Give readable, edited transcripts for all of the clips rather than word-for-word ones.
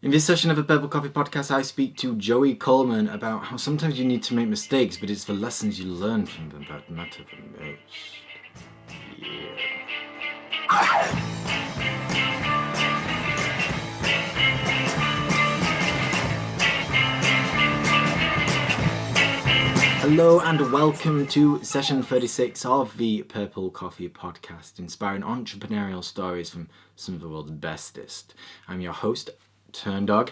In this session of the Purple Coffee Podcast, I speak to Joey Coleman about how sometimes you need to make mistakes, but it's the lessons you learn from them that matter the most. Yeah. Hello and welcome to session 36 of the Purple Coffee Podcast, inspiring entrepreneurial stories from some of the world's bestest. I'm your host, Turndog,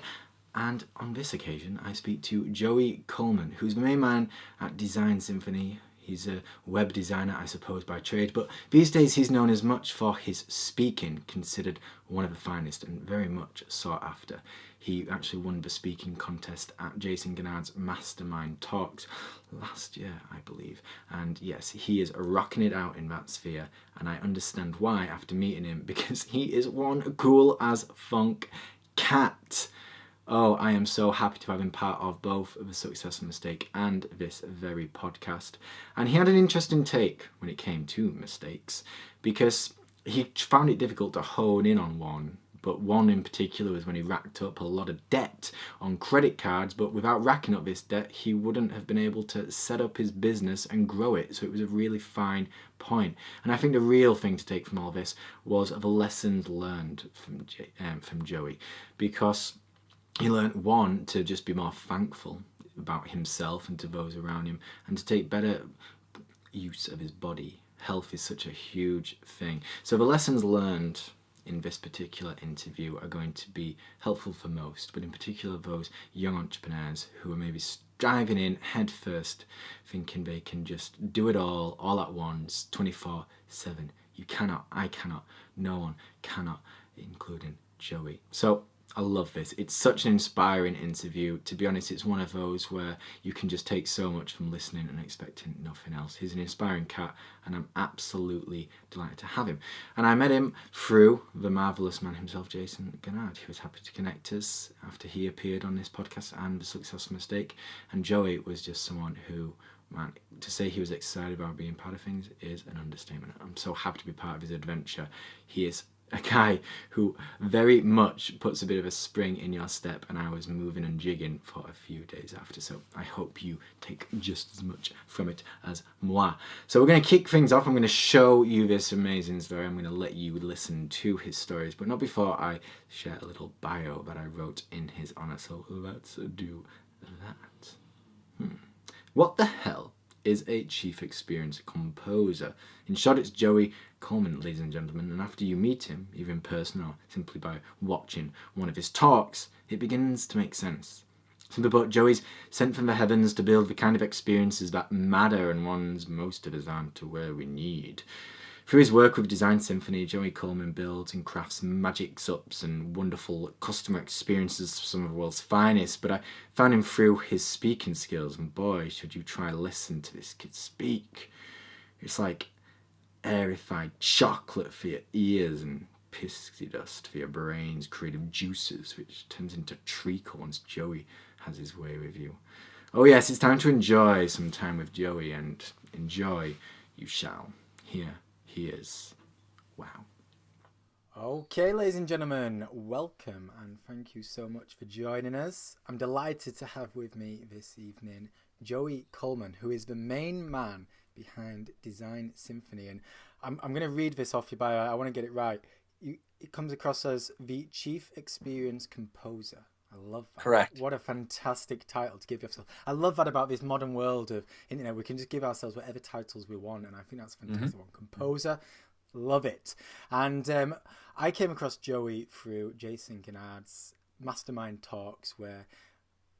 and on this occasion I speak to Joey Coleman, who's the main man at Design Symphony. He's a web designer, I suppose, by trade, but these days he's known as much for his speaking, considered one of the finest and very much sought after. He actually won the speaking contest at Jason Gennard's Mastermind Talks last year, I believe. And yes, he is rocking it out in that sphere, and I understand why after meeting him, because he is one cool as funk cat. Oh, I am so happy to have him part of both The Successful Mistake and this very podcast. And he had an interesting take when it came to mistakes, because he found it difficult to hone in on one. But one in particular was when he racked up a lot of debt on credit cards, but without racking up this debt, he wouldn't have been able to set up his business and grow it. So it was a really fine point. And I think the real thing to take from all this was the lessons learned from Joey, because he learned, one, to just be more thankful about himself and to those around him, and to take better use of his body. Health is such a huge thing. So the lessons learned in this particular interview are going to be helpful for most, but in particular those young entrepreneurs who are maybe diving in head first, thinking they can just do it all at once, 24/7. You cannot, I cannot, no one cannot, including Joey. So I love this. It's such an inspiring interview. To be honest, it's one of those where you can just take so much from listening and expecting nothing else. He's an inspiring cat, and I'm absolutely delighted to have him. And I met him through the marvellous man himself, Jason Gennard. He was happy to connect us after he appeared on this podcast and The Successful Mistake. And Joey was just someone who, man, to say he was excited about being part of things is an understatement. I'm so happy to be part of his adventure. He is a guy who very much puts a bit of a spring in your step, and I was moving and jigging for a few days after, so I hope you take just as much from it as moi. So we're going to kick things off. I'm going to show you this amazing story. I'm going to let you listen to his stories, but not before I share a little bio that I wrote in his honor, so let's do that. What the hell is a chief experience composer? In short, it's Joey Coleman, ladies and gentlemen, and after you meet him, either in person or simply by watching one of his talks, it begins to make sense. Simply put, Joey's sent from the heavens to build the kind of experiences that matter and ones most of us aren't to where we need. Through his work with Design Symphony, Joey Coleman builds and crafts magic ups and wonderful customer experiences for some of the world's finest, but I found him through his speaking skills, and boy, should you try listen to this kid speak. It's like aerified chocolate for your ears and pixie dust for your brain's creative juices, which turns into treacle once Joey has his way with you. Oh yes, it's time to enjoy some time with Joey, and enjoy you shall. Here he is. Wow. Okay, ladies and gentlemen, welcome and thank you so much for joining us. I'm delighted to have with me this evening Joey Coleman, who is the main man behind Design Symphony. And I'm going to read this off your bio. I want to get it right. It comes across as the Chief Experience Composer. I love that. Correct. What a fantastic title to give yourself. I love that about this modern world of internet. We can just give ourselves whatever titles we want, and I think that's a fantastic one. Composer, love it. And I came across Joey through Jason Gennard's Mastermind Talks, where,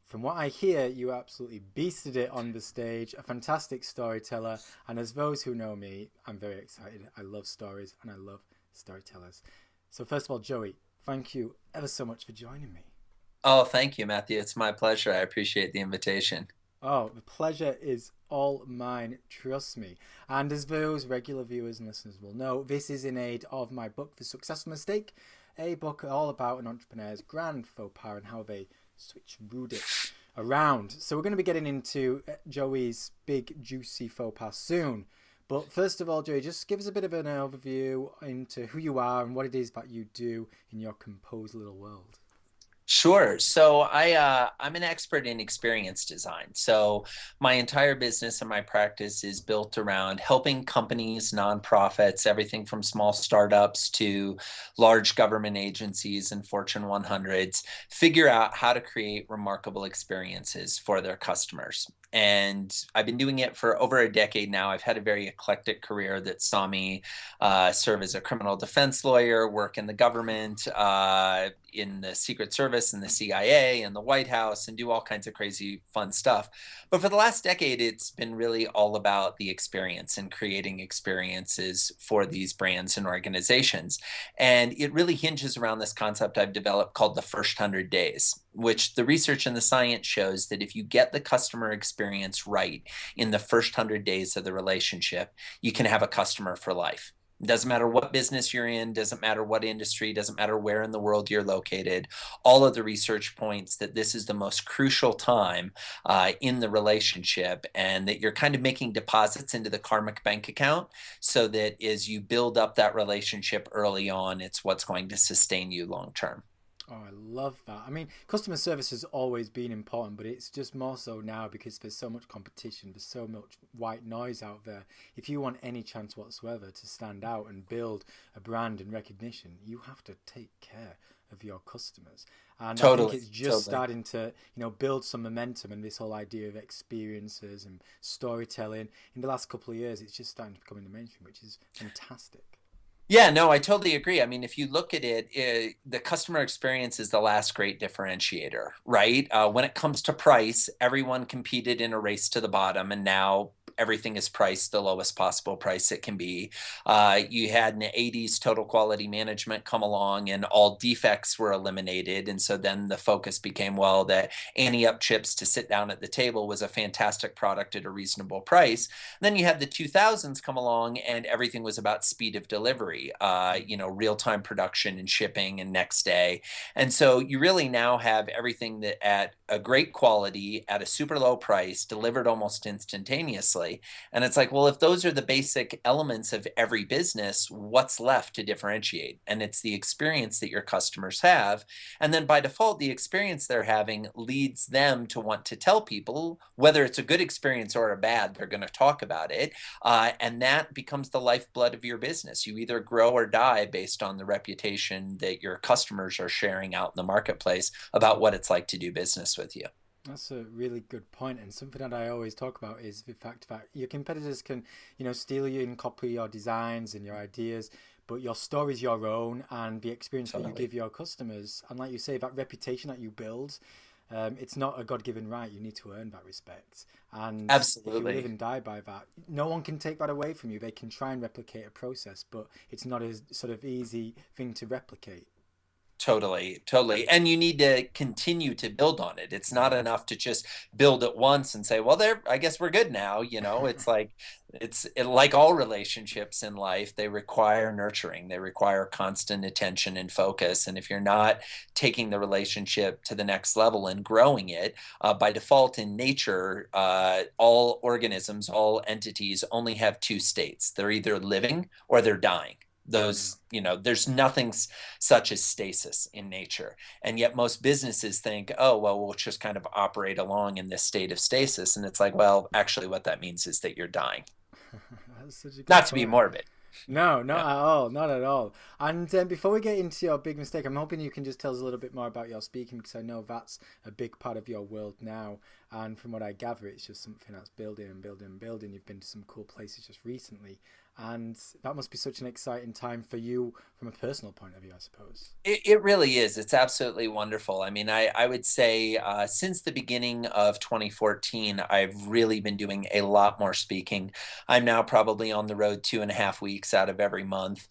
from what I hear, you absolutely beasted it on the stage, a fantastic storyteller, and as those who know me, I'm very excited. I love stories, and I love storytellers. So first of all, Joey, thank you ever so much for joining me. Oh, thank you, Matthew. It's my pleasure. I appreciate the invitation. Oh, the pleasure is all mine, trust me. And as those regular viewers and listeners will know, this is in aid of my book, The Successful Mistake, a book all about an entrepreneur's grand faux pas and how they switch-rooted it around. So we're going to be getting into Joey's big, juicy faux pas soon. But first of all, Joey, just give us a bit of an overview into who you are and what it is that you do in your composed little world. Sure. I'm an expert in experience design. So my entire business and my practice is built around helping companies, nonprofits, everything from small startups to large government agencies and Fortune 100s, figure out how to create remarkable experiences for their customers. And I've been doing it for over a decade now. I've had a very eclectic career that saw me serve as a criminal defense lawyer, work in the government, in the Secret Service and the CIA and the White House, and do all kinds of crazy fun stuff. But for the last decade, it's been really all about the experience and creating experiences for these brands and organizations. And it really hinges around this concept I've developed called the first 100 days, which the research and the science shows that if you get the customer experience right in the first 100 days of the relationship, you can have a customer for life. Doesn't matter what business you're in, doesn't matter what industry, doesn't matter where in the world you're located. All of the research points that this is the most crucial time in the relationship, and that you're kind of making deposits into the karmic bank account so that as you build up that relationship early on, it's what's going to sustain you long term. Oh, I love that. I mean, customer service has always been important, but it's just more so now because there's so much competition, there's so much white noise out there. If you want any chance whatsoever to stand out and build a brand and recognition, you have to take care of your customers. And I think Totally, it's just totally. starting to, build some momentum, and this whole idea of experiences and storytelling in the last couple of years, it's just starting to become in the mainstream, which is fantastic. Yeah, no, I totally agree. I mean, if you look at it, the customer experience is the last great differentiator, right? When it comes to price, everyone competed in a race to the bottom, and now everything is priced the lowest possible price it can be. You had in the 80s total quality management come along, and all defects were eliminated. And so then the focus became, well, the ante up chips to sit down at the table was a fantastic product at a reasonable price. Then you had the 2000s come along, and everything was about speed of delivery, real time production and shipping and next day. And so you really now have everything that at a great quality at a super low price delivered almost instantaneously. And it's like, well, if those are the basic elements of every business, what's left to differentiate? And it's the experience that your customers have. And then by default, the experience they're having leads them to want to tell people whether it's a good experience or a bad, they're going to talk about it. And that becomes the lifeblood of your business. You either grow or die based on the reputation that your customers are sharing out in the marketplace about what it's like to do business with you. That's a really good point, and something that I always talk about is the fact that your competitors can, steal you and copy your designs and your ideas, but your story is your own, and the experience that you Totally. give your customers, and like you say, that reputation that you build, it's not a God-given right. You need to earn that respect, and if you live Absolutely. and die by that, no one can take that away from you. They can try and replicate a process, but it's not a sort of easy thing to replicate. Totally, totally. And you need to continue to build on it. It's not enough to just build it once and say, well, there, I guess we're good now. It's like like all relationships in life, they require nurturing. They require constant attention and focus. And if you're not taking the relationship to the next level and growing it, by default in nature, all organisms, all entities only have two states. They're either living or they're dying. Yeah. There's nothing such as stasis in nature. And yet most businesses think, oh, well, we'll just kind of operate along in this state of stasis. And it's like, well, actually, what that means is that you're dying. That's such a good Not to be point. morbid. No, not Yeah. at all, not at all. And before we get into your big mistake, I'm hoping you can just tell us a little bit more about your speaking, because I know that's a big part of your world now. And from what I gather, it's just something that's building and building and building. You've been to some cool places just recently, and that must be such an exciting time for you from a personal point of view, I suppose. It really is. It's absolutely wonderful. I mean, I would say since the beginning of 2014, I've really been doing a lot more speaking. I'm now probably on the road 2.5 weeks out of every month,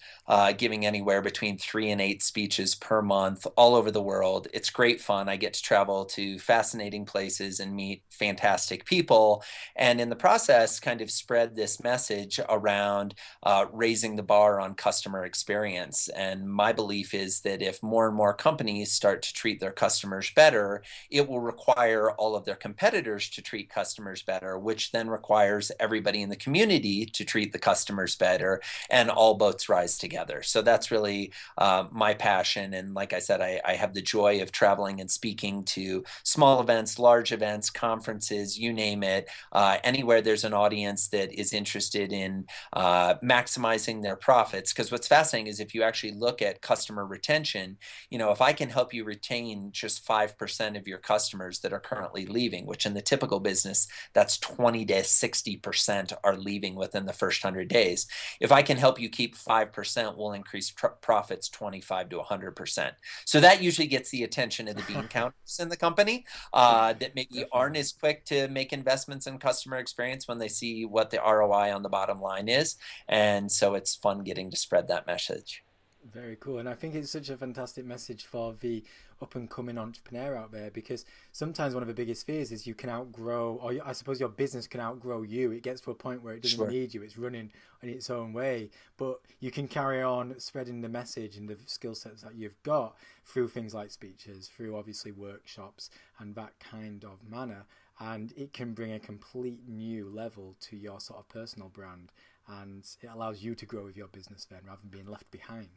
giving anywhere between 3 and 8 speeches per month all over the world. It's great fun. I get to travel to fascinating places and meet fantastic people. And in the process, kind of spread this message around around raising the bar on customer experience. And my belief is that if more and more companies start to treat their customers better, it will require all of their competitors to treat customers better, which then requires everybody in the community to treat the customers better, and all boats rise together. So that's really my passion. And like I said, I have the joy of traveling and speaking to small events, large events, conferences, you name it, anywhere there's an audience that is interested in maximizing their profits. Because what's fascinating is if you actually look at customer retention, if I can help you retain just 5% of your customers that are currently leaving, which in the typical business, that's 20 to 60% are leaving within the first 100 days. If I can help you keep 5%, we'll increase profits 25 to 100%. So that usually gets the attention of the bean counters in the company that maybe aren't as quick to make investments in customer experience when they see what the ROI on the bottom line is. And so it's fun getting to spread that message. Very cool. And I think it's such a fantastic message for the up and coming entrepreneur out there, because sometimes one of the biggest fears is you can outgrow, or I suppose your business can outgrow you. It gets to a point where it doesn't need you. It's running in its own way, but you can carry on spreading the message and the skill sets that you've got through things like speeches, through obviously workshops and that kind of manner. And it can bring a complete new level to your sort of personal brand. And it allows you to grow with your business then rather than being left behind.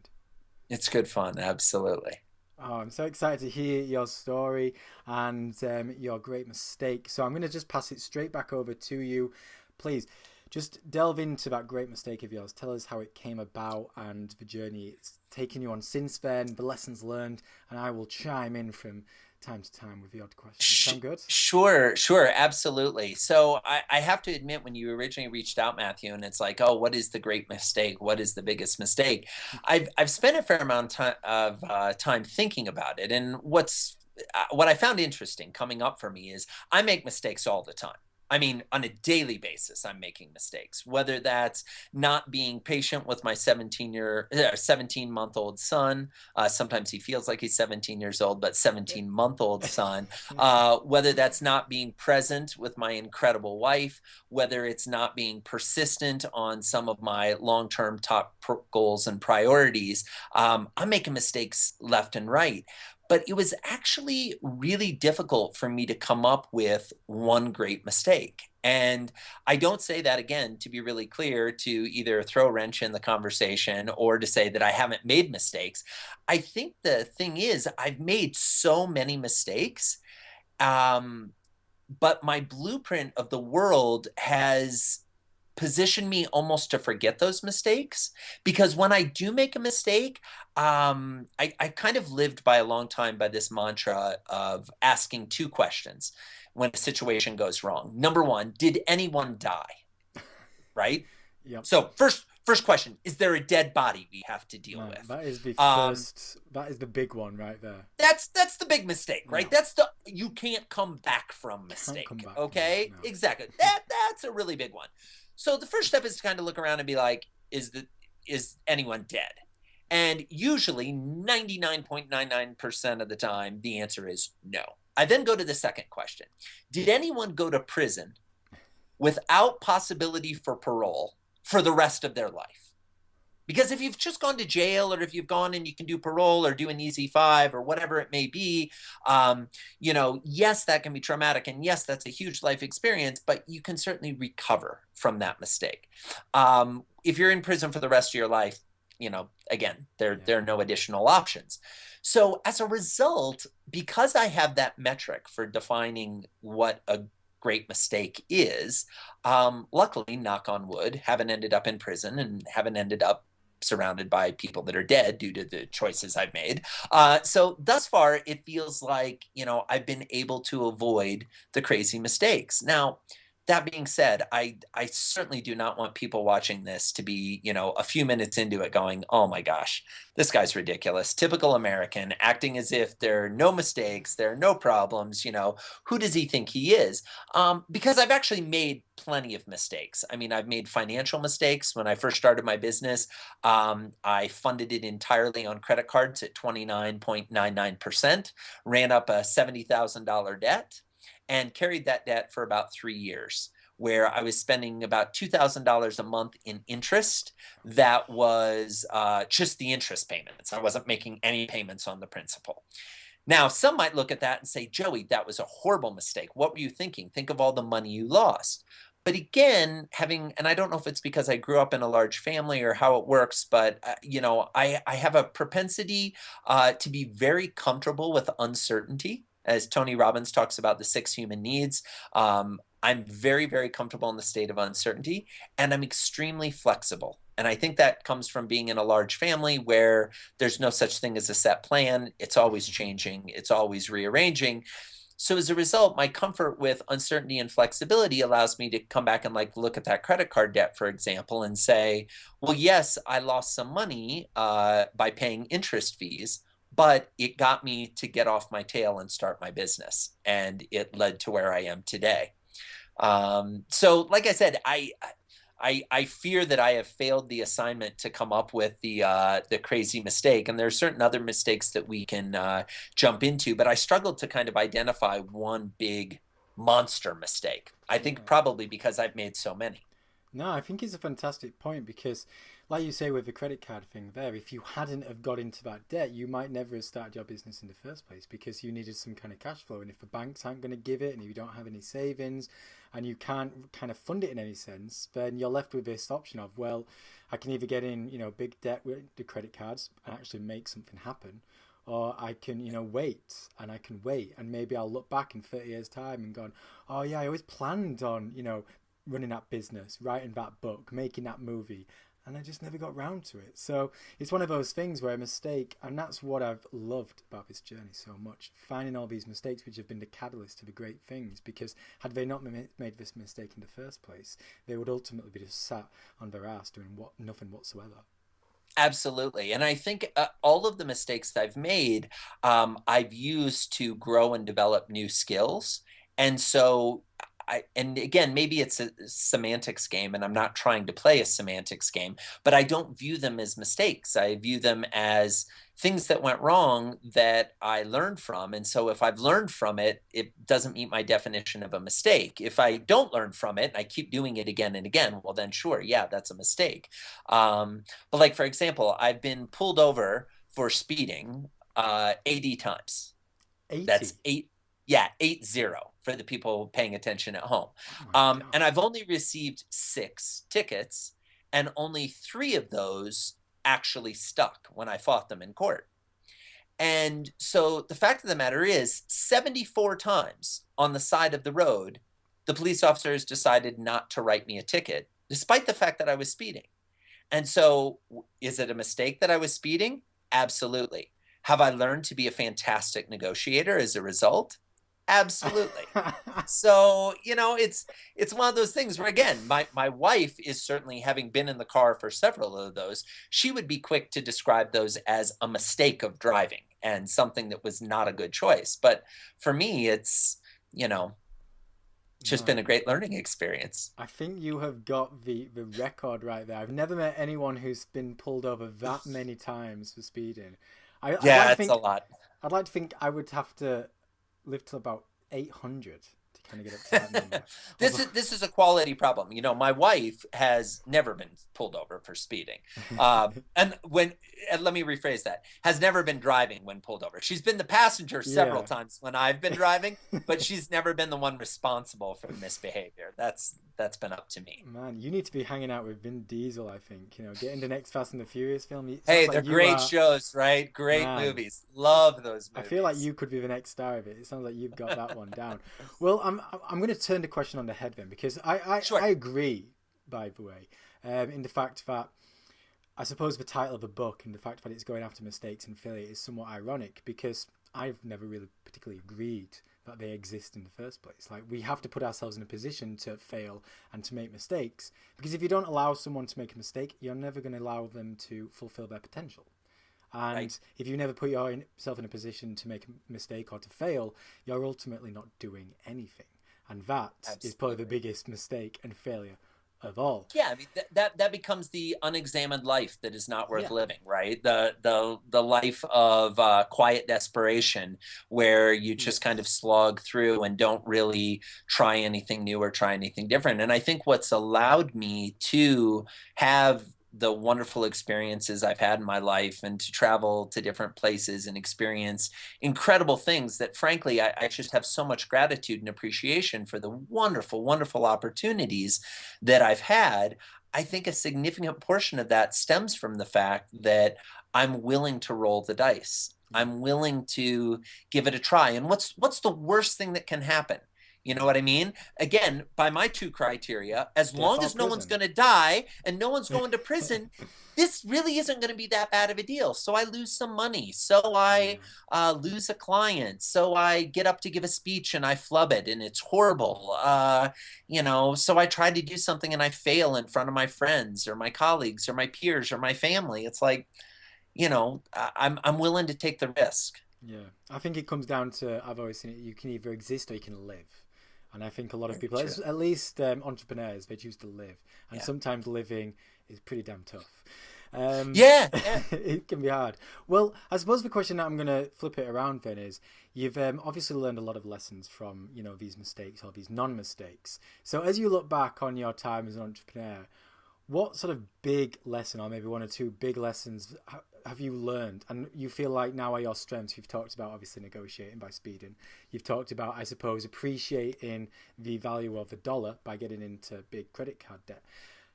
It's good fun. Absolutely. Oh, I'm so excited to hear your story and your great mistake. So I'm going to just pass it straight back over to you. Please, just delve into that great mistake of yours. Tell us how it came about and the journey it's taken you on since then, the lessons learned, and I will chime in from time to time with the odd question. Sound good? Sure, absolutely. So I have to admit, when you originally reached out, Matthew, and it's like, oh, what is the great mistake? What is the biggest mistake? I've spent a fair amount of time thinking about it, and what I found interesting coming up for me is I make mistakes all the time. I mean, on a daily basis, I'm making mistakes, whether that's not being patient with my 17-month-old son. Sometimes he feels like he's 17 years old, but 17-month-old son, whether that's not being present with my incredible wife, whether it's not being persistent on some of my long-term top goals and priorities. I'm making mistakes left and right. But it was actually really difficult for me to come up with one great mistake. And I don't say that, again, to be really clear, to either throw a wrench in the conversation or to say that I haven't made mistakes. I think the thing is, I've made so many mistakes, but my blueprint of the world has position me almost to forget those mistakes, because when I do make a mistake, I kind of lived by a long time by this mantra of asking two questions when a situation goes wrong. Number one, did anyone die? Right? Yep. So first question, is there a dead body we have to deal with? That is the first, that is the big one right there. That's the big mistake, right? No. That's you can't come back from mistake. Okay? No. Exactly. That's a really big one. So the first step is to kind of look around and be like, is anyone dead? And usually 99.99% of the time, the answer is no. I then go to the second question. Did anyone go to prison without possibility for parole for the rest of their life? Because if you've just gone to jail, or if you've gone and you can do parole or do an easy 5 or whatever it may be, yes, that can be traumatic. And yes, that's a huge life experience, but you can certainly recover from that mistake. If you're in prison for the rest of your life, again, there are no additional options. So as a result, because I have that metric for defining what a great mistake is, luckily, knock on wood, haven't ended up in prison and haven't ended up surrounded by people that are dead due to the choices I've made. So thus far, it feels like, I've been able to avoid the crazy mistakes. Now, that being said, I certainly do not want people watching this to be, a few minutes into it going, oh my gosh, this guy's ridiculous. Typical American, acting as if there are no mistakes, there are no problems. Who does he think he is? Because I've actually made plenty of mistakes. I mean, I've made financial mistakes. When I first started my business, I funded it entirely on credit cards at 29.99%, ran up a $70,000 debt, and carried that debt for about 3 years. where I was spending about $2,000 a month in interest. That was just the interest payments. I wasn't making any payments on the principal. Now, some might look at that and say, Joey, that was a horrible mistake. What were you thinking? Think of all the money you lost. But again, and I don't know if it's because I grew up in a large family or how it works, but I have a propensity to be very comfortable with uncertainty. As Tony Robbins talks about the 6 human needs, I'm very, very comfortable in the state of uncertainty, and I'm extremely flexible. And I think that comes from being in a large family where there's no such thing as a set plan. It's always changing. It's always rearranging. So as a result, my comfort with uncertainty and flexibility allows me to come back and look at that credit card debt, for example, and say, well, yes, I lost some money by paying interest fees, but it got me to get off my tail and start my business. And it led to where I am today. So like I said, I fear that I have failed the assignment to come up with the crazy mistake. And there are certain other mistakes that we can jump into, but I struggled to kind of identify one big monster mistake. I think probably because I've made so many. No, I think it's a fantastic point because, like you say with the credit card thing there, if you hadn't have got into that debt, you might never have started your business in the first place because you needed some kind of cash flow. And if the banks aren't going to give it and you don't have any savings and you can't kind of fund it in any sense, then you're left with this option of, well, I can either get in, big debt with the credit cards and actually make something happen, or I can, wait and maybe I'll look back in 30 years time and go, oh yeah, I always planned on, running that business, writing that book, making that movie, and I just never got round to it. So it's one of those things where a mistake, and that's what I've loved about this journey so much, finding all these mistakes which have been the catalyst to the great things, because had they not made this mistake in the first place, they would ultimately be just sat on their ass doing nothing whatsoever. Absolutely. And I think all of the mistakes I've made, I've used to grow and develop new skills. And so and again, maybe it's a semantics game, and I'm not trying to play a semantics game, but I don't view them as mistakes. I view them as things that went wrong that I learned from. And so if I've learned from it, it doesn't meet my definition of a mistake. If I don't learn from it and I keep doing it again and again, well, then sure, yeah, that's a mistake. But for example, I've been pulled over for speeding 80 times. 80? That's 8. Yeah, 80 for the people paying attention at home. Oh And I've only received 6 tickets, and only 3 of those actually stuck when I fought them in court. And so the fact of the matter is, 74 times on the side of the road, the police officers decided not to write me a ticket, despite the fact that I was speeding. And so is it a mistake that I was speeding? Absolutely. Have I learned to be a fantastic negotiator as a result? Absolutely. So, it's one of those things where, again, my wife is certainly, having been in the car for several of those, she would be quick to describe those as a mistake of driving and something that was not a good choice. But for me, it's just been a great learning experience. I think you have got the record right there. I've never met anyone who's been pulled over that many times for speeding. It's a lot. I'd like to think I would have to live to about 800 to kind of get up to that number. This is a quality problem. My wife has never been pulled over for speeding, and let me rephrase that: has never been driving when pulled over. She's been the passenger several times when I've been driving, but she's never been the one responsible for the misbehavior. That's been up to me. Man, you need to be hanging out with Vin Diesel, I think. Getting the next Fast and the Furious film. Hey, they're great shows, right? Great movies. Love those movies. I feel like you could be the next star of it. It sounds like you've got that one down. Well, I'm going to turn the question on the head then, because I agree, by the way, in the fact that I suppose the title of the book and the fact that it's going after mistakes and failure is somewhat ironic, because I've never really particularly agreed that they exist in the first place. We have to put ourselves in a position to fail and to make mistakes, because if you don't allow someone to make a mistake, you're never going to allow them to fulfill their potential. And if you never put yourself in a position to make a mistake or to fail, you're ultimately not doing anything. And that is probably the biggest mistake and failure of all. Yeah, I mean that becomes the unexamined life that is not worth Yeah. living, right? The life of quiet desperation, where you just kind of Yes. slog through and don't really try anything new or try anything different. And I think what's allowed me to have the wonderful experiences I've had in my life and to travel to different places and experience incredible things that frankly I just have so much gratitude and appreciation for the wonderful, wonderful opportunities that I've had. I think a significant portion of that stems from the fact that I'm willing to roll the dice. Yeah. I'm willing to give it a try. And what's the worst thing that can happen? You know what I mean? Again, by my two criteria, as Death long or as no one's prison. going to die and no one's going to prison, this really isn't going to be that bad of a deal. So I lose some money. So I Yeah. lose a client. So I get up to give a speech and I flub it and it's horrible. So I try to do something and I fail in front of my friends or my colleagues or my peers or my family. It's like, I'm willing to take the risk. Yeah, I think it comes down to, I've always seen it, you can either exist or you can live. And I think a lot of Very people, true. at least entrepreneurs, they choose to live. And Yeah. sometimes living is pretty damn tough. Um, Yeah. Yeah. it can be hard. Well, I suppose the question that I'm going to flip it around then is, you've obviously learned a lot of lessons from, these mistakes or these non-mistakes. So as you look back on your time as an entrepreneur, what sort of big lesson, or maybe one or two big lessons, have you learned and you feel like now are your strengths? You've talked about obviously negotiating by speeding. You've talked about, I suppose, appreciating the value of a dollar by getting into big credit card debt.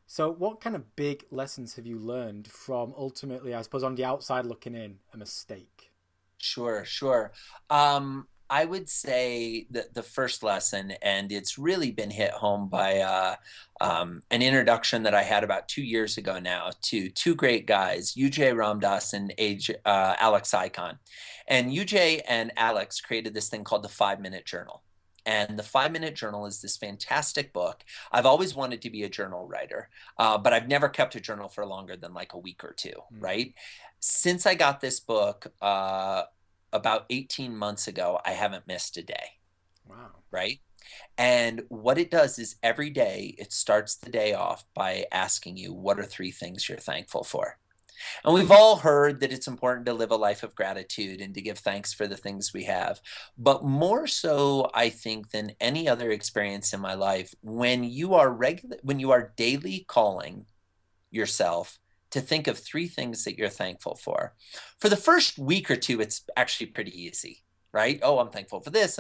So what kind of big lessons have you learned from, ultimately, I suppose, on the outside looking in, a mistake? Sure, sure. I would say that the first lesson, and it's really been hit home by an introduction that I had about 2 years ago now to two great guys, UJ Ramdas and Alex Icon. And UJ and Alex created this thing called the 5 Minute Journal. And the 5 Minute Journal is this fantastic book. I've always wanted to be a journal writer, but I've never kept a journal for longer than like a week or two, Mm. right? Since I got this book, about 18 months ago, I haven't missed a day, Wow. right? And what it does is every day it starts the day off by asking you, what are three things you're thankful for? And we've all heard that it's important to live a life of gratitude and to give thanks for the things we have. But more so, I think, than any other experience in my life, when you are daily calling yourself to think of three things that you're thankful for. For the first week or two, it's actually pretty easy, right? Oh, I'm thankful for this.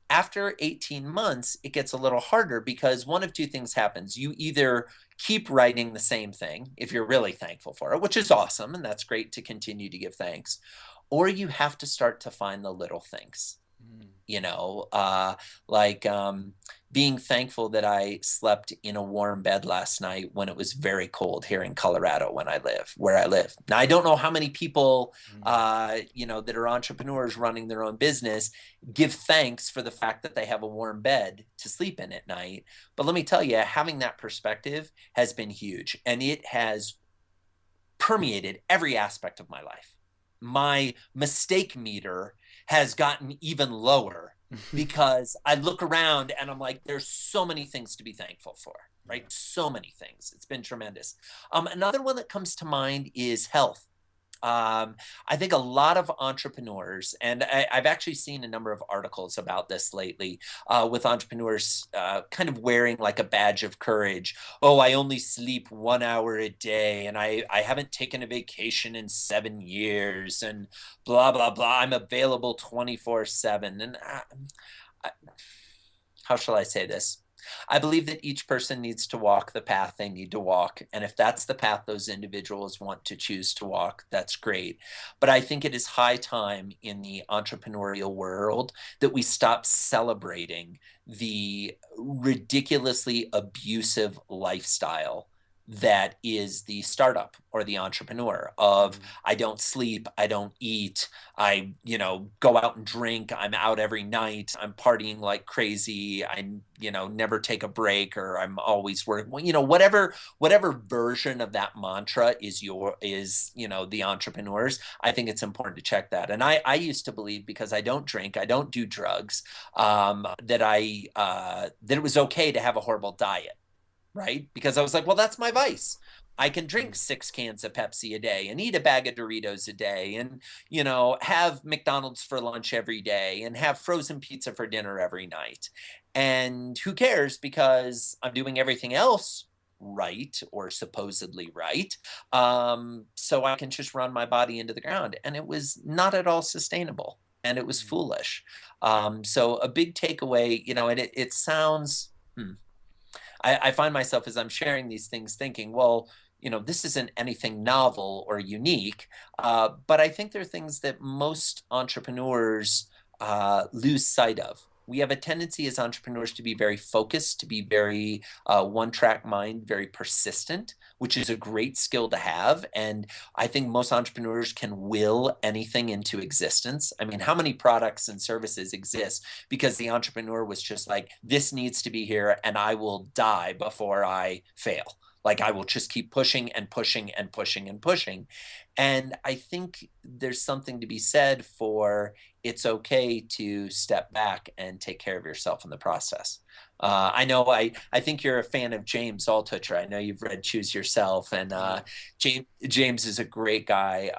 After 18 months, it gets a little harder because one of two things happens. You either keep writing the same thing if you're really thankful for it, which is awesome, and that's great to continue to give thanks, or you have to start to find the little things Mm. you know, uh, like being thankful that I slept in a warm bed last night when it was very cold here in Colorado where I live. Now, I don't know how many people, Mm. that are entrepreneurs running their own business give thanks for the fact that they have a warm bed to sleep in at night. But let me tell you, having that perspective has been huge, and it has permeated every aspect of my life. My mistake meter has gotten even lower because I look around and I'm like, there's so many things to be thankful for, right? Yeah. So many things. It's been tremendous. Another one that comes to mind is health. I think a lot of entrepreneurs, and I've actually seen a number of articles about this lately, with entrepreneurs kind of wearing like a badge of courage. Oh, I only sleep 1 hour a day, and I haven't taken a vacation in 7 years, and blah, blah, blah. I'm available 24/7. And I, how shall I say this? I believe that each person needs to walk the path they need to walk. And if that's the path those individuals want to choose to walk, that's great. But I think it is high time in the entrepreneurial world that we stop celebrating the ridiculously abusive lifestyle that is the startup or the entrepreneur of Mm. I don't sleep, I don't eat, I, go out and drink. I'm out every night. I'm partying like crazy. Never take a break, or I'm always working. Well, whatever version of that mantra is the entrepreneurs. I think it's important to check that. And I used to believe, because I don't drink, I don't do drugs, that it was okay to have a horrible diet. right? Because I was like, well, that's my vice. I can drink 6 cans of Pepsi a day and eat a bag of Doritos a day and, have McDonald's for lunch every day and have frozen pizza for dinner every night. And who cares, because I'm doing everything else right, or supposedly right. So I can just run my body into the ground. And it was not at all sustainable, and it was foolish. So a big takeaway, and it sounds, I find myself, as I'm sharing these things, thinking, well, this isn't anything novel or unique, but I think there are things that most entrepreneurs lose sight of. We have a tendency as entrepreneurs to be very focused, to be very one-track mind, very persistent, which is a great skill to have. And I think most entrepreneurs can will anything into existence. I mean, how many products and services exist because the entrepreneur was just like, this needs to be here and I will die before I fail. Like, I will just keep pushing and pushing and pushing and pushing. And I think there's something to be said for, it's okay to step back and take care of yourself in the process. I know I think you're a fan of James Altucher. I know you've read Choose Yourself, and James is a great guy.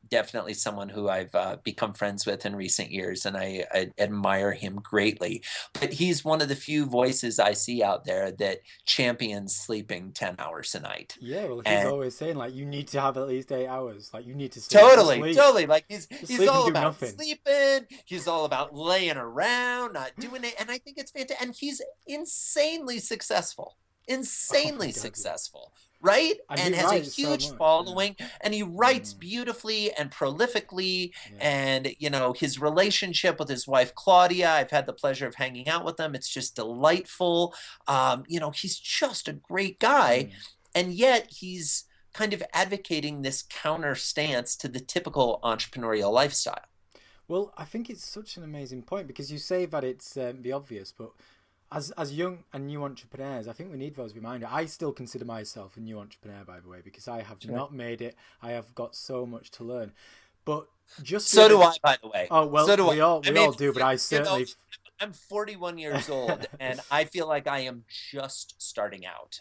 Definitely someone who I've become friends with in recent years, and I admire him greatly. But he's one of the few voices I see out there that champions sleeping 10 hours a night. Yeah, well, he's always saying, like, you need to have at least 8 hours. Like, you need to sleep. Totally. Like, he's all about nothing. sleeping. He's all about laying around, not doing it. And I think it's fantastic. And he's insanely successful. Successful. Right? And has a huge following. Yeah. And he writes beautifully and prolifically. Yeah. And, his relationship with his wife, Claudia, I've had the pleasure of hanging out with them. It's just delightful. He's just a great guy. And yet he's kind of advocating this counter stance to the typical entrepreneurial lifestyle. Well, I think it's such an amazing point, because you say that it's the obvious, but as young and new entrepreneurs, I think we need those reminders. I still consider myself a new entrepreneur, by the way, because I have not made it. I have got so much to learn. But just so do I, by the way. Oh well, so do we all do, but I certainly. I'm 41 years old, and I feel like I am just starting out,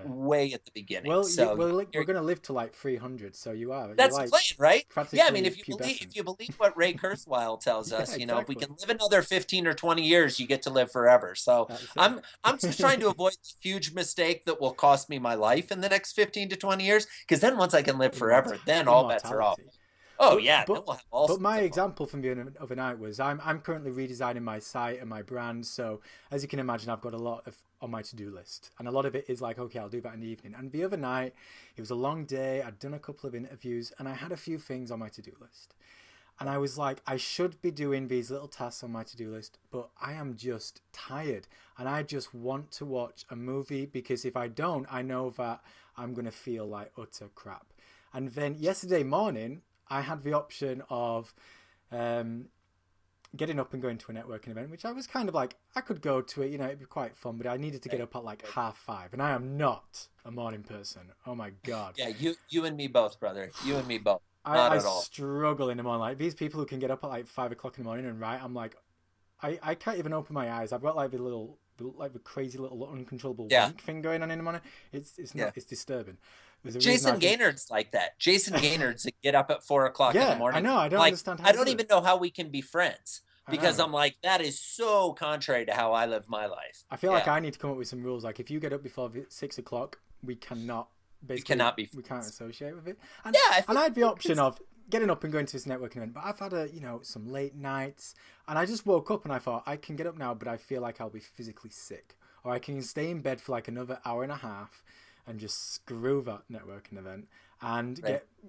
way at the beginning. Well, we're going to live to like 300, so you are. That's the plan, right? Yeah, I mean, if you believe what Ray Kurzweil tells us, exactly. If we can live another 15 or 20 years, you get to live forever. So I'm just trying to avoid the huge mistake that will cost me my life in the next 15 to 20 years, because then once I can live forever, then all bets are off. Oh, yeah. But my example from the other night was I'm currently redesigning my site and my brand. So as you can imagine, I've got a lot on my to-do list. And a lot of it is like, okay, I'll do that in the evening. And the other night, it was a long day. I'd done a couple of interviews and I had a few things on my to-do list. And I was like, I should be doing these little tasks on my to-do list, but I am just tired. And I just want to watch a movie, because if I don't, I know that I'm going to feel like utter crap. And then yesterday morning, I had the option of getting up and going to a networking event, which I was kind of like, I could go to it, it'd be quite fun, but I needed to get up at like 5:30, and I am not a morning person. Oh my God. Yeah, you and me both, brother. You and me both. I struggle in the morning. Like, these people who can get up at like 5 o'clock in the morning and write, I'm like, I can't even open my eyes. I've got like the crazy little uncontrollable wink thing going on in the morning. It's disturbing. Jason Gaynard's like that. Jason Gaynard's get up at 4 o'clock in the morning. I know. I don't understand how I don't even know how we can be friends, because I'm like, that is so contrary to how I live my life. I feel like I need to come up with some rules. Like, if you get up before 6 o'clock, we cannot be. We can't associate with it. And I had the option of getting up and going to this networking event, but I've had some late nights, and I just woke up and I thought, I can get up now, but I feel like I'll be physically sick, or I can stay in bed for like another hour and a half and just screw that networking event and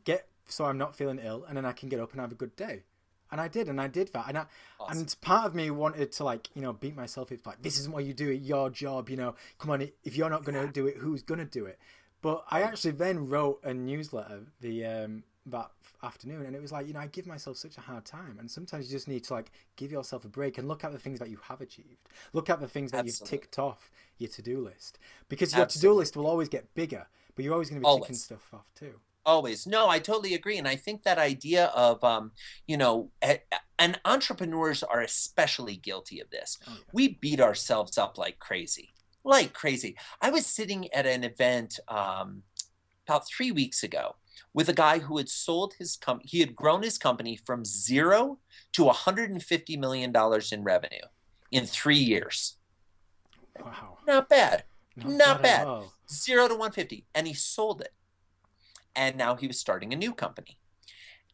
get so I'm not feeling ill, and then I can get up and have a good day. And I did that. And awesome. And part of me wanted to beat myself. It's like, this isn't what you do at your job, come on, if you're not going to do it, who's going to do it? But I actually then wrote a newsletter that afternoon, and it was like, I give myself such a hard time, and sometimes you just need to give yourself a break and look at the things that you have achieved, look at the things that you've ticked off your to-do list, because your to-do list will always get bigger, but you're always going to be ticking stuff off too. Always. No, I totally agree. And I think that idea of, and entrepreneurs are especially guilty of this. Oh, yeah. We beat ourselves up like crazy. like crazy. I was sitting at an event about 3 weeks ago with a guy who had sold his company. He had grown his company from zero to $150 million in revenue in 3 years. Wow. Not bad. Not Not bad at bad. all. 0 to 150. And he sold it. And now he was starting a new company.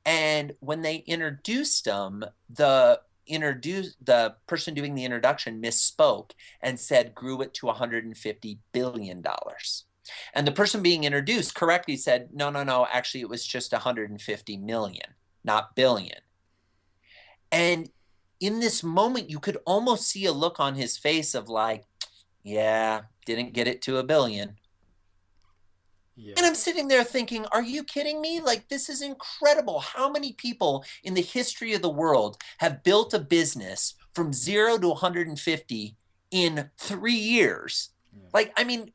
And when they introduced him, the person doing the introduction misspoke and said grew it to $150 billion. And the person being introduced correctly said, no, no, no, actually it was just 150 million, not billion. And in this moment, you could almost see a look on his face of like, yeah, didn't get it to a billion. Yeah. And I'm sitting there thinking, are you kidding me? Like, this is incredible. How many people in the history of the world have built a business from 0 to 150 in 3 years? Yeah. Like, I mean,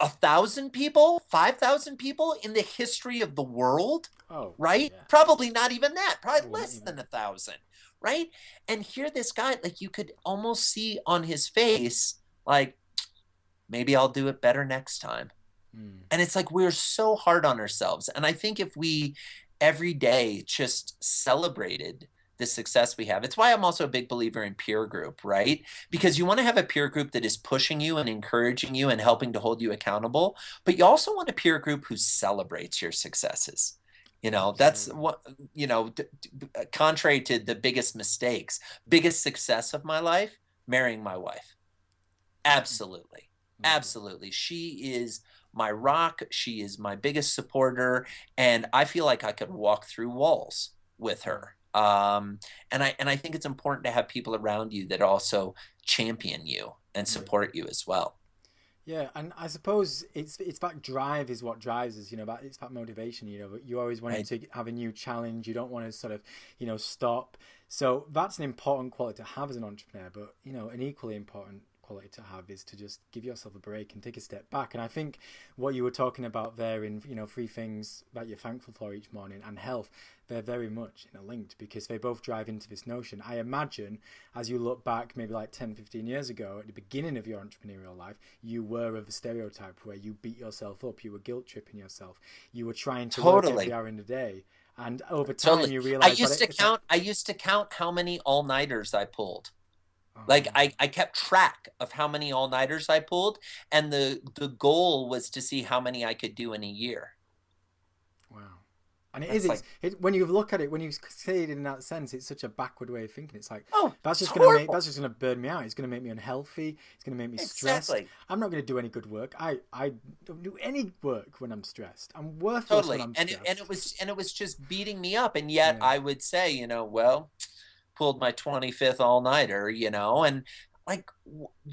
1,000 people, 5,000 people in the history of the world, Oh, right? yeah. Probably not even that, probably Wouldn't less even. than 1,000, right? And here, this guy, like, you could almost see on his face, like, maybe I'll do it better next time. And it's like we're so hard on ourselves. And I think if we every day just celebrated the success we have, it's why I'm also a big believer in peer group, right? Because you want to have a peer group that is pushing you and encouraging you and helping to hold you accountable. But you also want a peer group who celebrates your successes. That's Absolutely. what, contrary to the biggest success of my life, marrying my wife. Absolutely. Love that. Absolutely. She is my rock. She is my biggest supporter. And I feel like I could walk through walls with her. And I think it's important to have people around you that also champion you and Yeah. support you as well. Yeah, and I suppose it's that drive is what drives us. It's that motivation. But you always wanting Right. to have a new challenge. You don't want to sort of stop. So that's an important quality to have as an entrepreneur. But an equally important quality to have is to just give yourself a break and take a step back. And I think what you were talking about there in 3 things that you're thankful for each morning and health, they're very much interlinked because they both drive into this notion. I imagine as you look back maybe like 10-15 years ago at the beginning of your entrepreneurial life, you were of the stereotype where you beat yourself up, you were guilt tripping yourself, you were trying to work every Totally. hour in the day, and over time Totally. you I realize that used to it's like, count, I used to count how many all-nighters I pulled. Like oh, I kept track of how many all-nighters I pulled, and the goal was to see how many I could do in a year. wow. And That's like, when you look at it, when you say it in that sense, it's such a backward way of thinking. It's like oh, that's it's just gonna horrible. burn me out. It's gonna make me unhealthy. It's gonna make me stressed. Exactly. I'm not gonna do any good work. I don't do any work when I'm stressed. I'm worthless when Totally. I'm And stressed. it was just beating me up. And yet Yeah. I would say, well, pulled my 25th all-nighter, and like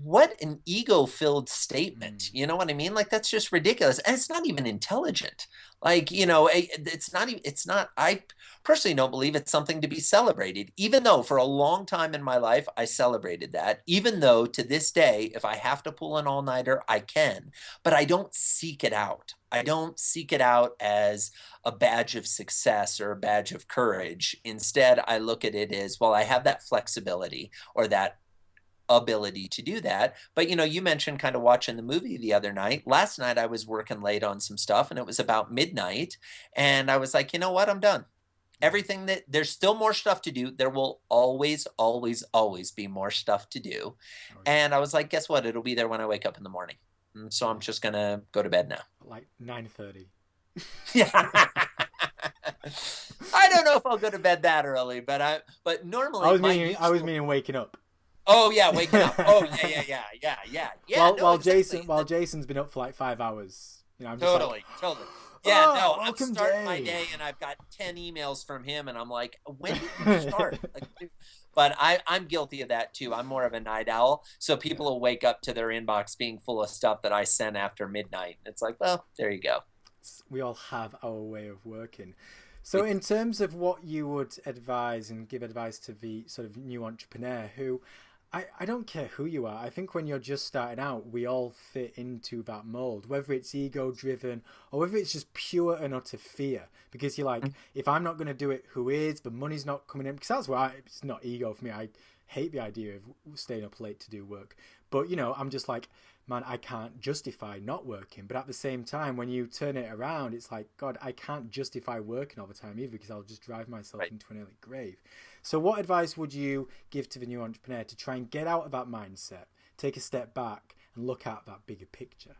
what an ego-filled statement. You know what I mean? Like that's just ridiculous. And it's not even intelligent. Like, it's not, I personally don't believe it's something to be celebrated, even though for a long time in my life, I celebrated that, even though to this day, if I have to pull an all-nighter, I can, but I don't seek it out. I don't seek it out as a badge of success or a badge of courage. Instead, I look at it as, well, I have that flexibility or that ability to do that. But you mentioned kind of watching the movie the other night. Last night I was working late on some stuff and it was about midnight and I was like, you know what? I'm done. Everything that there's still more stuff to do. There will always, always, always be more stuff to do. Oh, yeah. And I was like, guess what? It'll be there when I wake up in the morning. And so I'm just gonna go to bed now. Like 9:30. Yeah. I don't know if I'll go to bed that early, but normally I was meaning waking up. Oh yeah, waking up. Oh yeah. While Jason's been up for like 5 hours, I'm just Totally. Yeah, oh, no, I'm welcome starting day. my day and I've got 10 emails from him and I'm like, when did you start? But I'm guilty of that too. I'm more of a night owl. So people will wake up to their inbox being full of stuff that I sent after midnight. It's like, well, there you go. We all have our way of working. So in terms of what you would advise and give advice to the sort of new entrepreneur who I don't care who you are. I think when you're just starting out, we all fit into that mold, whether it's ego driven or whether it's just pure and utter fear. Because you're like, if I'm not going to do it, who is? The money's not coming in. Because that's why it's not ego for me. I hate the idea of staying up late to do work. But, I'm just like, man, I can't justify not working. But at the same time, when you turn it around, it's like, God, I can't justify working all the time either because I'll just drive myself into an early grave. So what advice would you give to the new entrepreneur to try and get out of that mindset, take a step back and look at that bigger picture?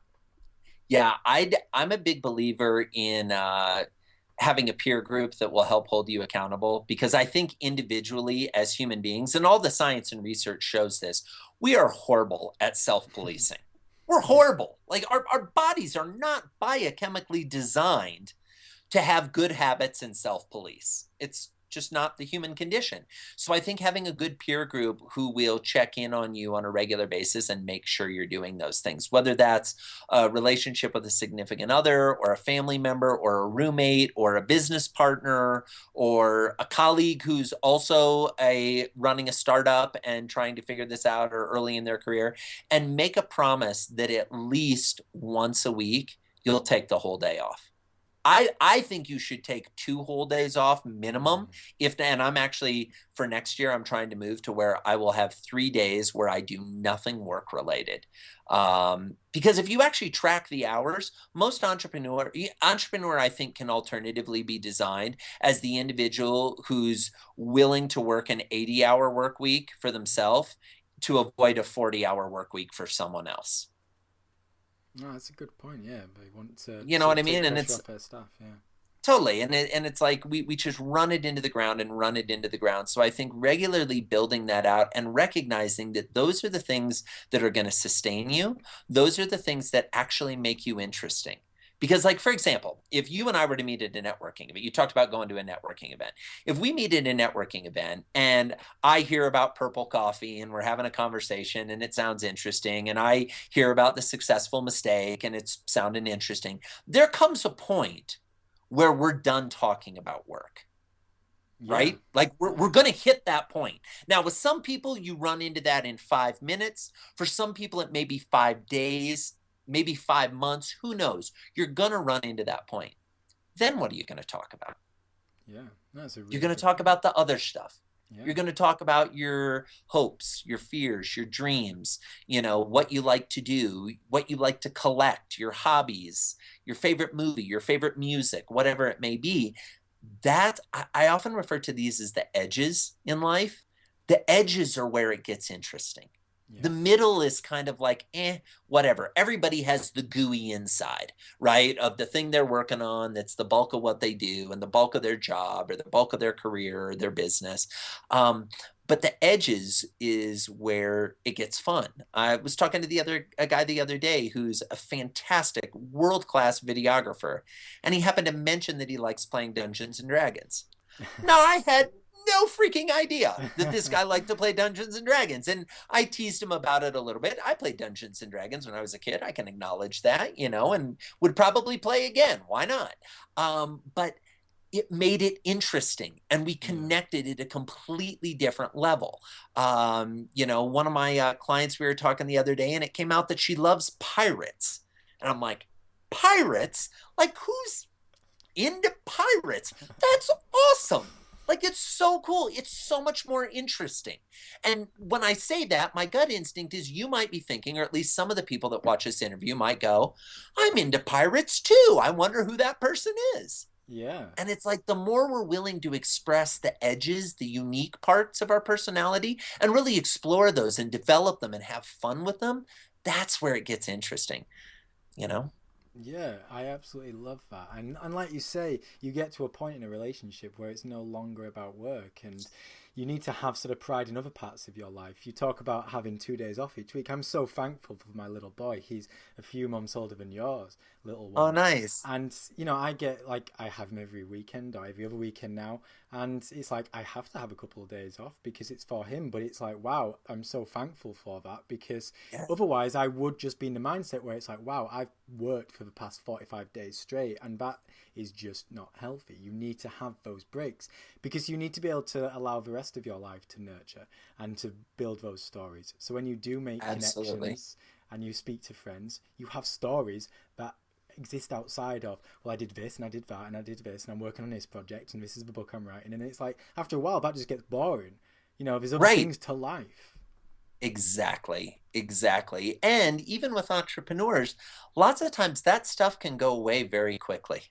Yeah, I'm a big believer in having a peer group that will help hold you accountable, because I think individually as human beings, and all the science and research shows this, we are horrible at self-policing. We're horrible. Like our bodies are not biochemically designed to have good habits and self-police. It's just not the human condition. So I think having a good peer group who will check in on you on a regular basis and make sure you're doing those things, whether that's a relationship with a significant other or a family member or a roommate or a business partner or a colleague who's also running a startup and trying to figure this out or early in their career, and make a promise that at least once a week you'll take the whole day off. I think you should take 2 whole days off minimum. And I'm actually, for next year, I'm trying to move to where I will have 3 days where I do nothing work related. Because if you actually track the hours, most entrepreneur, I think, can alternatively be designed as the individual who's willing to work an 80-hour work week for themselves to avoid a 40-hour work week for someone else. No, that's a good point. Yeah, they want to You know what I mean? take And pressure it's off their staff. Yeah. totally. And it's like we just run it into the ground and run it into the ground. So I think regularly building that out and recognizing that those are the things that are going to sustain you. Those are the things that actually make you interesting. Because, like, for example, if you and I were to meet at a networking event, you talked about going to a networking event. If we meet at a networking event and I hear about Purple Coffee and we're having a conversation and it sounds interesting, and I hear about the successful mistake and it's sounding interesting, there comes a point where we're done talking about work. Yeah. Right? Like we're going to hit that point. Now, with some people, you run into that in 5 minutes. For some people, it may be 5 days, maybe 5 months. Who knows? You're going to run into that point. Then what are you going to talk about? Yeah, that's a really You're going to good talk point. about the other stuff. Yeah. You're going to talk about your hopes, your fears, your dreams, what you like to do, what you like to collect, your hobbies, your favorite movie, your favorite music, whatever it may be. That I often refer to these as the edges in life. The edges are where it gets interesting. Yeah. The middle is kind of like, whatever. Everybody has the gooey inside, right? Of the thing they're working on that's the bulk of what they do and the bulk of their job or the bulk of their career or their business. But the edges is where it gets fun. I was talking to a guy the other day who's a fantastic world-class videographer, and he happened to mention that he likes playing Dungeons and Dragons. Now, I had no freaking idea that this guy liked to play Dungeons and Dragons. And I teased him about it a little bit. I played Dungeons and Dragons when I was a kid. I can acknowledge that, and would probably play again. Why not? But it made it interesting, and we connected at a completely different level. One of my clients, we were talking the other day, and it came out that she loves pirates. And I'm like, pirates? Like, who's into pirates? That's awesome. Like, it's so cool. It's so much more interesting. And when I say that, my gut instinct is you might be thinking, or at least some of the people that watch this interview might go, I'm into pirates too. I wonder who that person is. Yeah. And it's like the more we're willing to express the edges, the unique parts of our personality, and really explore those and develop them and have fun with them, that's where it gets interesting, Yeah, I absolutely love that. And like you say, you get to a point in a relationship where it's no longer about work, and you need to have sort of pride in other parts of your life. You talk about having 2 days off each week. I'm so thankful for my little boy. He's a few months older than yours, little one. Oh, nice. And, I get, like, I have him every weekend or every other weekend now. And it's like, I have to have a couple of days off because it's for him. But it's like, wow, I'm so thankful for that, because otherwise I would just be in the mindset where it's like, wow, I've worked for the past 45 days straight, and that is just not healthy. You need to have those breaks because you need to be able to allow the rest of your life to nurture and to build those stories. So when you do make connections and you speak to friends, you have stories that exist outside of, well, I did this and I did that and I did this and I'm working on this project and this is the book I'm writing. And it's like, after a while, that just gets boring. You know, there's other things to life. Exactly. And even with entrepreneurs, lots of times that stuff can go away very quickly.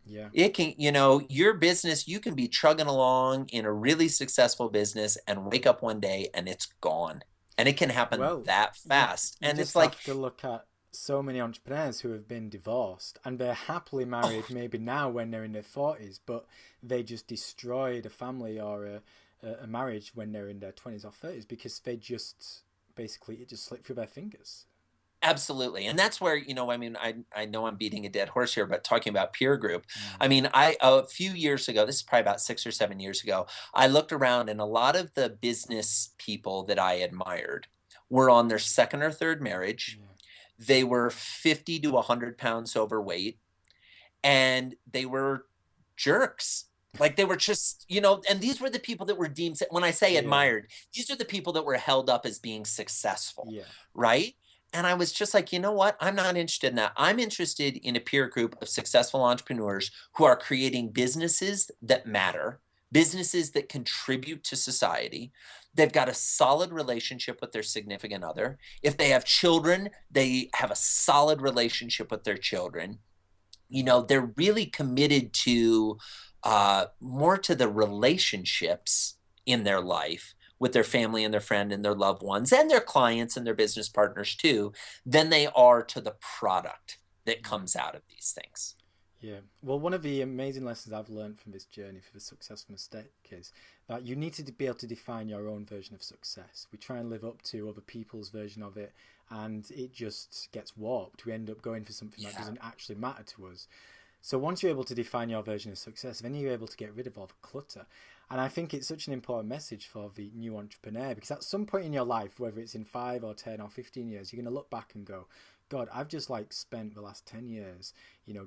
Yeah. It can, your business, you can be chugging along in a really successful business and wake up one day and it's gone. And it can happen that fast. You and just it's like, have to look at so many entrepreneurs who have been divorced and they're happily married maybe now when they're in their 40s, but they just destroyed a family or a marriage when they're in their 20s or 30s because they just basically it just slipped through their fingers. Absolutely. And that's where, I know I'm beating a dead horse here, but talking about peer group, a few years ago, this is probably about 6 or 7 years ago, I looked around and a lot of the business people that I admired were on their second or third marriage. Yeah. They were 50 to 100 pounds overweight and they were jerks. Like they were just, and these were the people that were deemed, when I say admired, these are the people that were held up as being successful, right? And I was just like, you know what? I'm not interested in that. I'm interested in a peer group of successful entrepreneurs who are creating businesses that matter, businesses that contribute to society. They've got a solid relationship with their significant other. If they have children, they have a solid relationship with their children. They're really committed to more to the relationships in their life with their family and their friend and their loved ones and their clients and their business partners too, than they are to the product that comes out of these things. Yeah. Well, one of the amazing lessons I've learned from this journey for the successful mistake is that you need to be able to define your own version of success. We try and live up to other people's version of it, and it just gets warped. We end up going for something that doesn't actually matter to us. So once you're able to define your version of success, then you're able to get rid of all the clutter. And I think it's such an important message for the new entrepreneur, because at some point in your life, whether it's in 5 or 10 or 15 years, you're going to look back and go, God, I've just spent the last 10 years,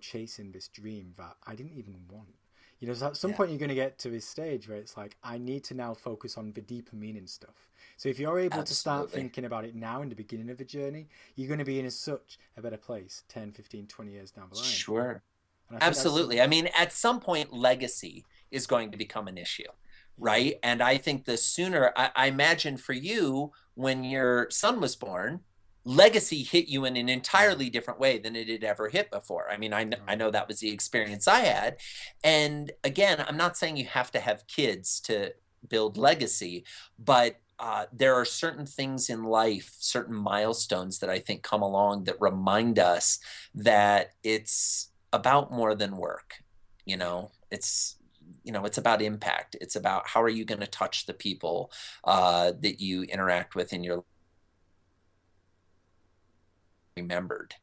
chasing this dream that I didn't even want. So at some point you're going to get to this stage where it's like, I need to now focus on the deeper meaning stuff. So if you're able to start thinking about it now in the beginning of the journey, you're going to be in such a better place 10, 15, 20 years down the line. Sure. Absolutely. At some point, legacy is going to become an issue, right? And I think the sooner, I imagine for you, when your son was born, legacy hit you in an entirely different way than it had ever hit before. I know that was the experience I had. And again, I'm not saying you have to have kids to build legacy, but there are certain things in life, certain milestones that I think come along that remind us that it's about more than work. It's about impact. It's about how are you going to touch the people that you interact with in your life remembered.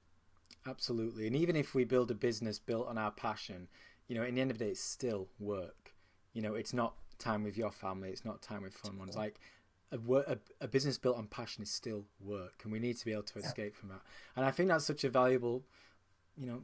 Absolutely. And even if we build a business built on our passion, in the end of the day, it's still work. It's not time with your family. It's not time with fun ones. Like a business built on passion is still work, and we need to be able to escape from that. And I think that's such a valuable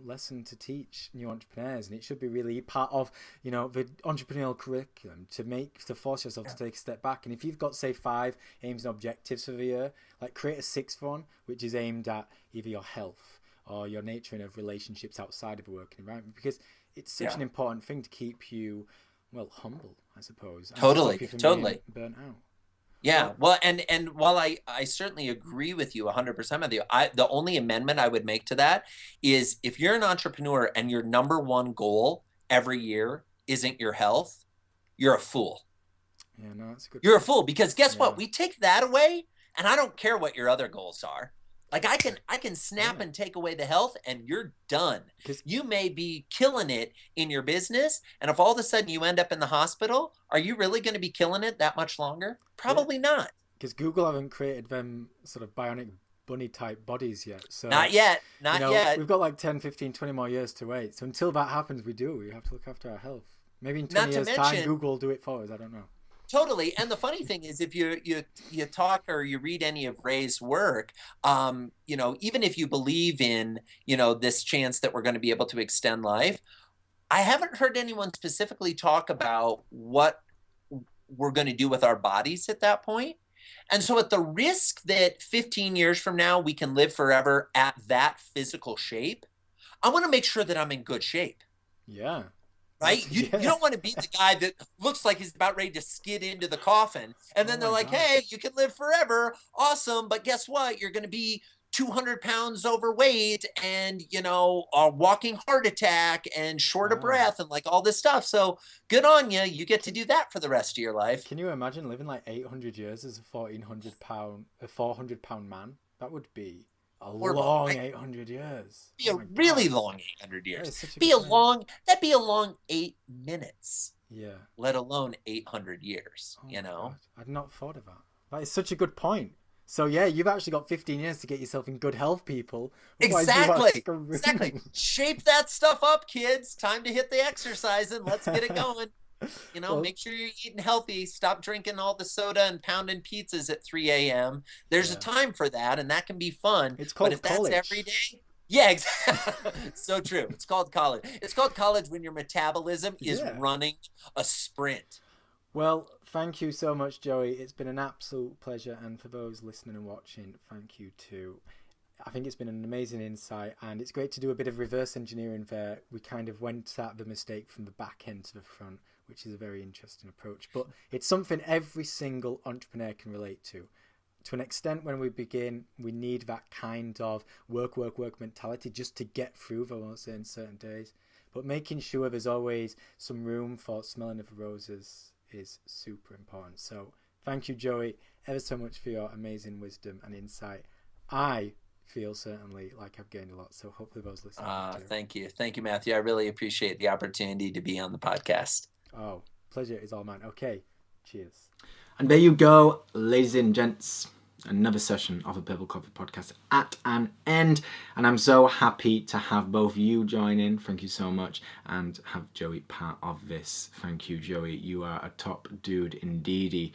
lesson to teach new entrepreneurs, and it should be really part of the entrepreneurial curriculum to force yourself to take a step back. And if you've got, say, 5 aims and objectives for the year, create a 6th one which is aimed at either your health or your nurturing of relationships outside of the working environment, because it's such an important thing to keep you humble, I suppose, and totally being burnt out. Yeah, well, and while I certainly agree with you 100% with you, the only amendment I would make to that is if you're an entrepreneur and your number one goal every year isn't your health, you're a fool. Yeah, no, that's a good. You're a fool, because guess what? We take that away, and I don't care what your other goals are. I can snap and take away the health, and you're done. You may be killing it in your business, and if all of a sudden you end up in the hospital, are you really going to be killing it that much longer? Probably not. Because Google haven't created them sort of bionic bunny type bodies yet. So not yet. We've got 10, 15, 20 more years to wait. So until that happens, we have to look after our health. Maybe in 20 years' time, Google will do it for us. I don't know. Totally. And the funny thing is, if you talk or you read any of Ray's work, even if you believe in, this chance that we're going to be able to extend life, I haven't heard anyone specifically talk about what we're going to do with our bodies at that point. And so at the risk that 15 years from now we can live forever at that physical shape, I want to make sure that I'm in good shape. Yeah. Right? You don't want to be the guy that looks like he's about ready to skid into the coffin. And then they're like, hey, you can live forever. Awesome. But guess what? You're going to be 200 pounds overweight and, a walking heart attack and short of breath and like all this stuff. So good on you. You get to do that for the rest of your life. Can you imagine living like 800 years as a 400 pound man? That would be a long 800 years. Be a really long 800 years. That'd be a long 8 minutes. Yeah. Let alone 800 years, God. I'd not thought of that. That is such a good point. So yeah, you've actually got 15 years to get yourself in good health, people. Exactly. Shape that stuff up, kids. Time to hit the exercise and let's get it going. Make sure you're eating healthy. Stop drinking all the soda and pounding pizzas at 3 a.m. There's a time for that, and that can be fun. It's called college. That's every day, yeah, exactly. So true. It's called college. It's called college when your metabolism is running a sprint. Well, thank you so much, Joey. It's been an absolute pleasure, and for those listening and watching, thank you too. I think it's been an amazing insight, and it's great to do a bit of reverse engineering there. We kind of went at the mistake from the back end to the front, which is a very interesting approach. But it's something every single entrepreneur can relate to. To an extent, when we begin, we need that kind of work mentality just to get through those certain days. But making sure there's always some room for smelling of the roses is super important. So thank you, Joey, ever so much for your amazing wisdom and insight. I feel certainly like I've gained a lot, so hopefully those listening too. Thank you, Matthew. I really appreciate the opportunity to be on the podcast. Oh, pleasure is all mine. Okay, cheers. And there you go, ladies and gents, another session of the Purple Coffee Podcast at an end, and I'm so happy to have both you join in. Thank you so much, and have Joey part of this. Thank you, Joey. You are a top dude indeedy.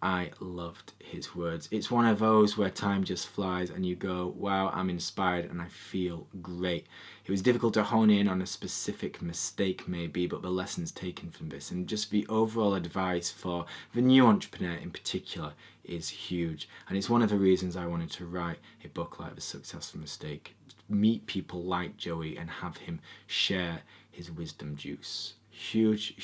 I loved his words. It's one of those where time just flies and you go, wow, I'm inspired and I feel great. It was difficult to hone in on a specific mistake maybe, but the lessons taken from this and just the overall advice for the new entrepreneur in particular is huge. And it's one of the reasons I wanted to write a book like The Successful Mistake. Meet people like Joey and have him share his wisdom juice. Huge.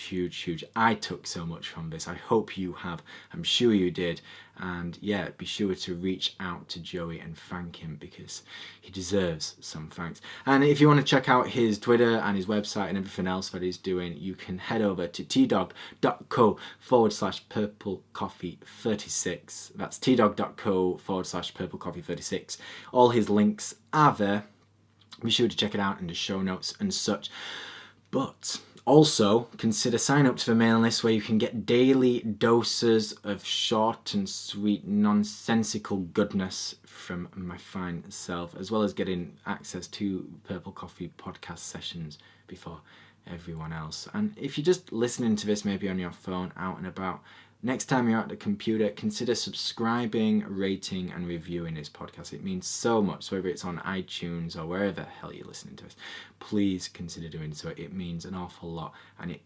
I took so much from this. I hope you have. I'm sure you did. And yeah, be sure to reach out to Joey and thank him because he deserves some thanks. And if you want to check out his Twitter and his website and everything else that he's doing, you can head over to tdog.co/purplecoffee36. That's tdog.co/purplecoffee36. All his links are there. Be sure to check it out in the show notes and such. But also, consider signing up to the mailing list where you can get daily doses of short and sweet, nonsensical goodness from my fine self, as well as getting access to Purple Coffee podcast sessions before everyone else. And if you're just listening to this maybe on your phone, out and about, next time you're at the computer, consider subscribing, rating, and reviewing this podcast. It means so much. So whether it's on iTunes or wherever the hell you're listening to this, please consider doing so. It means an awful lot, and it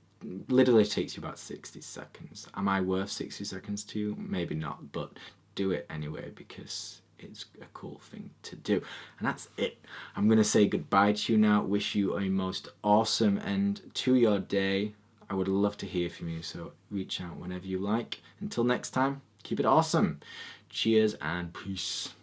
literally takes you about 60 seconds. Am I worth 60 seconds to you? Maybe not, but do it anyway because it's a cool thing to do. And that's it. I'm going to say goodbye to you now. Wish you a most awesome end to your day. I would love to hear from you, so reach out whenever you like. Until next time, keep it awesome. Cheers and peace.